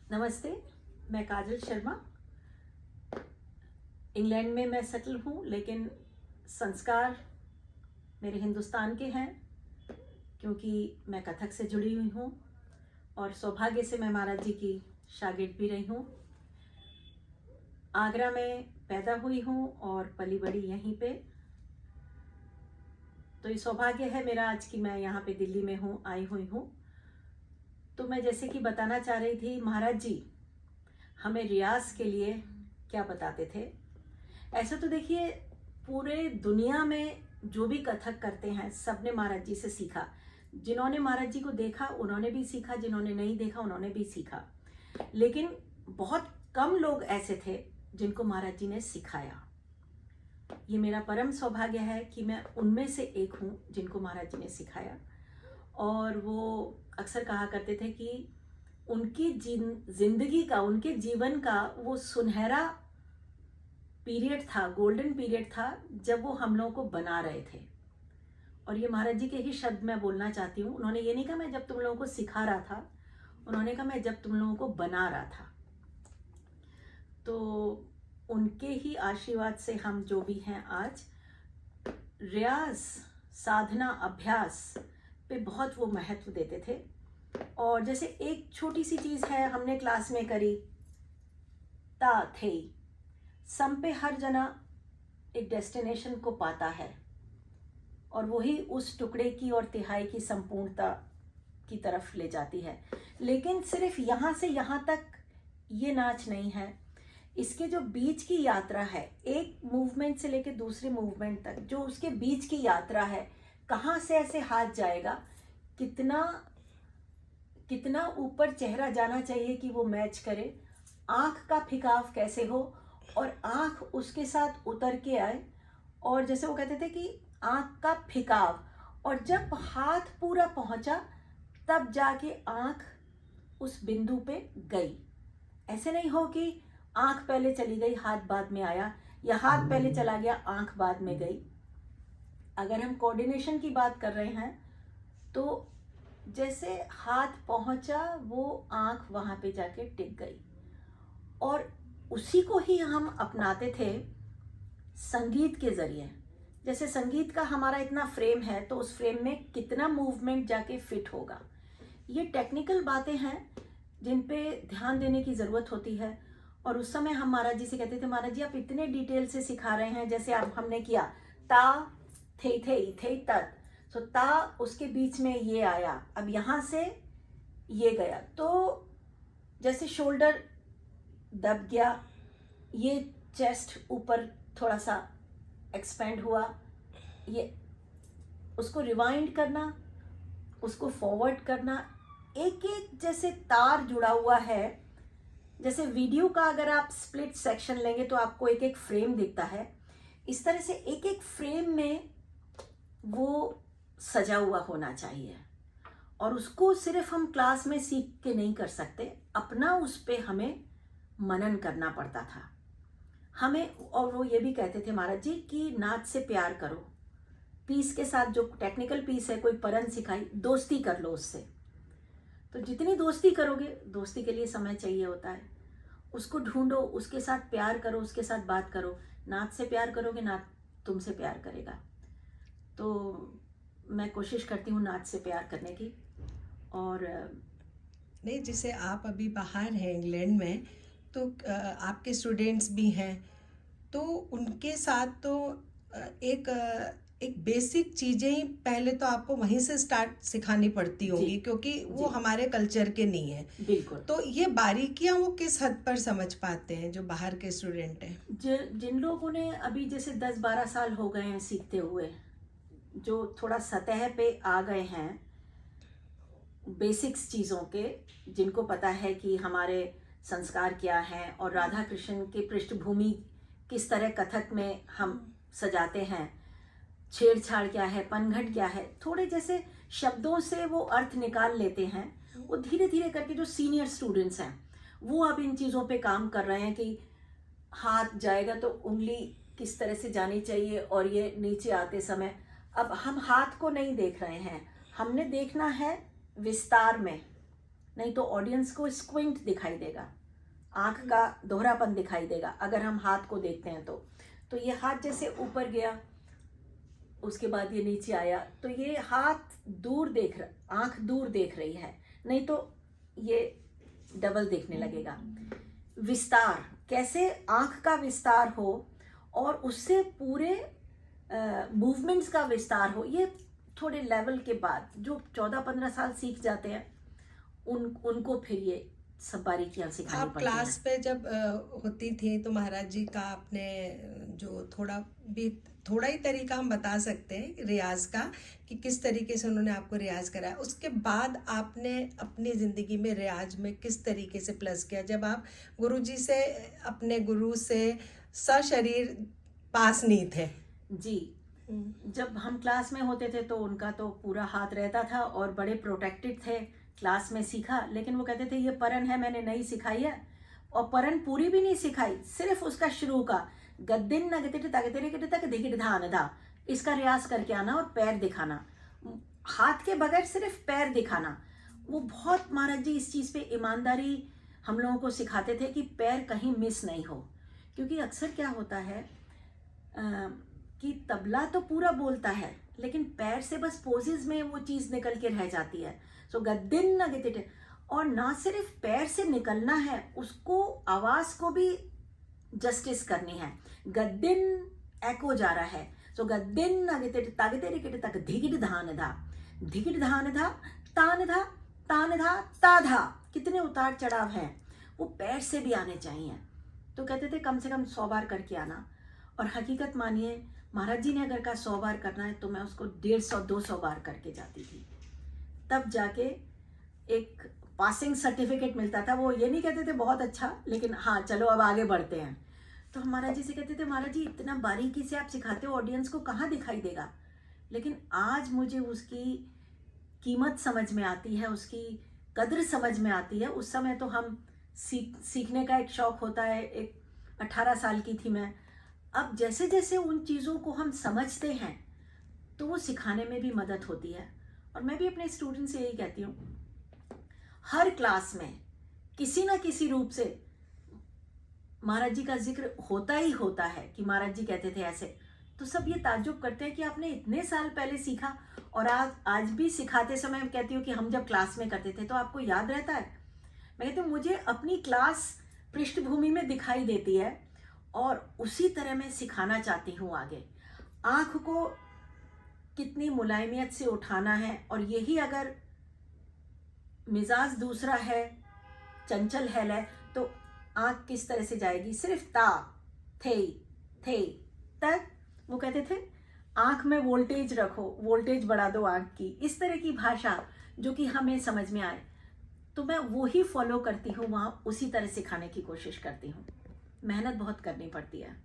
नमस्ते, मैं काजल शर्मा। इंग्लैंड में मैं सेटल हूँ, लेकिन संस्कार मेरे हिंदुस्तान के हैं, क्योंकि मैं कथक से जुड़ी हुई हूँ और सौभाग्य से मैं महाराज जी की शागिर्द भी रही हूँ। आगरा में पैदा हुई हूँ और पली बड़ी यहीं पे। तो ये सौभाग्य है मेरा आज कि मैं यहाँ पे दिल्ली में हूँ, आई हुई हूँ। तो मैं जैसे कि बताना चाह रही थी, महाराज जी हमें रियाज के लिए क्या बताते थे। ऐसा तो देखिए, पूरे दुनिया में जो भी कथक करते हैं सबने महाराज जी से सीखा। जिन्होंने महाराज जी को देखा उन्होंने भी सीखा, जिन्होंने नहीं देखा उन्होंने भी सीखा। लेकिन बहुत कम लोग ऐसे थे जिनको महाराज जी ने सिखाया। ये मेरा परम सौभाग्य है कि मैं उनमें से एक हूँ जिनको महाराज जी ने सिखाया। और वो अक्सर कहा करते थे कि उनकी जिंदगी का, उनके जीवन का वो सुनहरा पीरियड था, गोल्डन पीरियड था, जब वो हम लोगों को बना रहे थे। और ये महाराज जी के ही शब्द मैं बोलना चाहती हूँ। उन्होंने ये नहीं कहा मैं जब तुम लोगों को सिखा रहा था, उन्होंने कहा मैं जब तुम लोगों को बना रहा था। तो उनके ही आशीर्वाद से हम जो भी हैं आज, रियाज, साधना, अभ्यास पे बहुत वो महत्व देते थे। और जैसे एक छोटी सी चीज है हमने क्लास में करी, ता थे, सम पे हर जना एक डेस्टिनेशन को पाता है और वही उस टुकड़े की और तिहाई की संपूर्णता की तरफ ले जाती है। लेकिन सिर्फ यहाँ से यहाँ तक ये नाच नहीं है, इसके जो बीच की यात्रा है, एक मूवमेंट से लेकर दूसरे मूवमेंट तक जो उसके बीच की यात्रा है, कहाँ से ऐसे हाथ जाएगा, कितना कितना ऊपर चेहरा जाना चाहिए कि वो मैच करे, आँख का फिकाव कैसे हो और आँख उसके साथ उतर के आए। और जैसे वो कहते थे कि आँख का फिकाव, और जब हाथ पूरा पहुंचा तब जाके आँख उस बिंदु पे गई। ऐसे नहीं हो कि आँख पहले चली गई हाथ बाद में आया, या हाथ पहले चला गया आँख बाद में गई। अगर हम कोऑर्डिनेशन की बात कर रहे हैं तो जैसे हाथ पहुंचा वो आँख वहां पे जाके टिक गई। और उसी को ही हम अपनाते थे संगीत के जरिए। जैसे संगीत का हमारा इतना फ्रेम है तो उस फ्रेम में कितना मूवमेंट जाके फिट होगा। ये टेक्निकल बातें हैं जिन पे ध्यान देने की ज़रूरत होती है। और उस समय हम महाराज जी से कहते थे, महाराज जी आप इतने डिटेल से सिखा रहे हैं, जैसे आप हमने किया ता थे तत्, तो ता उसके बीच में ये आया, अब यहाँ से ये गया, तो जैसे शोल्डर दब गया, ये चेस्ट ऊपर थोड़ा सा एक्सपेंड हुआ, ये उसको रिवाइंड करना, उसको फॉरवर्ड करना, एक एक जैसे तार जुड़ा हुआ है। जैसे वीडियो का अगर आप स्प्लिट सेक्शन लेंगे तो आपको एक एक फ्रेम दिखता है, इस तरह से एक एक फ्रेम में वो सजा हुआ होना चाहिए। और उसको सिर्फ हम क्लास में सीख के नहीं कर सकते, अपना उस पे हमें मनन करना पड़ता था हमें। और वो ये भी कहते थे महाराज जी कि नाच से प्यार करो, पीस के साथ जो टेक्निकल पीस है, कोई परन सिखाई, दोस्ती कर लो उससे। तो जितनी दोस्ती करोगे, दोस्ती के लिए समय चाहिए होता है, उसको ढूंढो, उसके साथ प्यार करो, उसके साथ बात करो। नाच से प्यार करोगे, नाच तुमसे प्यार करेगा। तो मैं कोशिश करती हूँ नाच से प्यार करने की। और नहीं, जैसे आप अभी बाहर हैं इंग्लैंड में, तो आपके स्टूडेंट्स भी हैं, तो उनके साथ तो एक बेसिक चीज़ें ही पहले तो आपको वहीं से स्टार्ट सिखानी पड़ती होंगी, क्योंकि वो जी हमारे कल्चर के नहीं है। बिल्कुल। तो ये बारीकियां वो किस हद पर समझ पाते हैं जो बाहर के स्टूडेंट हैं? जिन लोगों ने अभी जैसे 10-12 साल हो गए हैं सीखते हुए, जो थोड़ा सतह पे आ गए हैं बेसिक्स चीज़ों के, जिनको पता है कि हमारे संस्कार क्या हैं और राधा कृष्ण की पृष्ठभूमि किस तरह कथक में हम सजाते हैं, छेड़छाड़ क्या है, पनघट क्या है, थोड़े जैसे शब्दों से वो अर्थ निकाल लेते हैं। वो धीरे धीरे करके जो सीनियर स्टूडेंट्स हैं वो अब इन चीज़ों पे काम कर रहे हैं कि हाथ जाएगा तो उंगली किस तरह से जानी चाहिए, और ये नीचे आते समय अब हम हाथ को नहीं देख रहे हैं, हमने देखना है विस्तार में, नहीं तो ऑडियंस को स्क्विंट दिखाई देगा, आंख का दोहरापन दिखाई देगा अगर हम हाथ को देखते हैं तो ये हाथ जैसे ऊपर गया, उसके बाद ये नीचे आया, तो ये हाथ दूर देख रहा, आंख दूर देख रही है, नहीं तो ये डबल देखने लगेगा। विस्तार, कैसे आंख का विस्तार हो और उससे पूरे मूवमेंट्स का विस्तार हो, ये थोड़े लेवल के बाद जो 14-15 साल सीख जाते हैं उनको फिर ये सब बारीकियां सिखानी आप पड़ती क्लास हैं। पे जब होती थी तो महाराज जी का आपने जो थोड़ा ही तरीका हम बता सकते हैं रियाज का, कि किस तरीके से उन्होंने आपको रियाज कराया, उसके बाद आपने अपनी ज़िंदगी में रियाज में किस तरीके से प्लस किया जब आप गुरुजी से, अपने गुरु से सशरीर पास नहीं थे? जी, जब हम क्लास में होते थे तो उनका तो पूरा हाथ रहता था और बड़े प्रोटेक्टेड थे। क्लास में सीखा, लेकिन वो कहते थे ये परन है, मैंने नहीं सिखाई है, और परन पूरी भी नहीं सिखाई, सिर्फ उसका शुरू का गद्दिन नगतिट तगतिरे तक दिगिट धान धा, इसका रियाज करके आना और पैर दिखाना, हाथ के बगैर सिर्फ पैर दिखाना। वो बहुत महाराज जी इस चीज़ पे ईमानदारी हम लोगों को सिखाते थे कि पैर कहीं मिस नहीं हो, क्योंकि अक्सर क्या होता है कि तबला तो पूरा बोलता है लेकिन पैर से बस पोजेज में वो चीज़ निकल के रह जाती है। सो गद्दिन नगतिट, और ना सिर्फ पैर से निकलना है, उसको आवाज़ को भी जस्टिस करनी है। गद्दिन एको जा रहा है, सो गद्दिन नगतिट तगतिरिकिट तक धिगिट धान धा, धिगिट धान धा, तान धा, तान धा, ता धा, कितने उतार चढ़ाव हैं, वो पैर से भी आने चाहिए। तो कहते थे कम से कम 100 बार करके आना, और हकीकत मानिए महाराज जी ने अगर कहा 100 बार करना है तो मैं उसको 150-200 बार करके जाती थी, तब जाके एक पासिंग सर्टिफिकेट मिलता था। वो ये नहीं कहते थे बहुत अच्छा, लेकिन हाँ चलो अब आगे बढ़ते हैं। तो हम महाराज जी से कहते थे महाराज जी इतना बारीकी से आप सिखाते हो, ऑडियंस को कहाँ दिखाई देगा, लेकिन आज मुझे उसकी कीमत समझ में आती है, उसकी कद्र समझ में आती है। उस समय तो हम सीखने का एक शौक़ होता है, एक 18 साल की थी मैं। अब जैसे जैसे उन चीज़ों को हम समझते हैं तो वो सिखाने में भी मदद होती है। और मैं भी अपने स्टूडेंट से यही कहती हूँ, हर क्लास में किसी ना किसी रूप से महाराज जी का जिक्र होता ही होता है कि महाराज जी कहते थे ऐसे। तो सब ये ताज्जुब करते हैं कि आपने इतने साल पहले सीखा और आज भी सिखाते समय कहती हूँ कि हम जब क्लास में करते थे तो आपको याद रहता है। मैं कहती हूँ मुझे अपनी क्लास पृष्ठभूमि में दिखाई देती है और उसी तरह मैं सिखाना चाहती हूँ आगे। आँख को कितनी मुलायमियत से उठाना है, और यही अगर मिजाज दूसरा है, चंचल है, तो आँख किस तरह से जाएगी, सिर्फ ता थे तक। वो कहते थे आँख में वोल्टेज रखो, वोल्टेज बढ़ा दो आँख की, इस तरह की भाषा जो कि हमें समझ में आए। तो मैं वो ही फॉलो करती हूँ, वहाँ उसी तरह सिखाने की कोशिश करती हूँ। मेहनत बहुत करनी पड़ती है।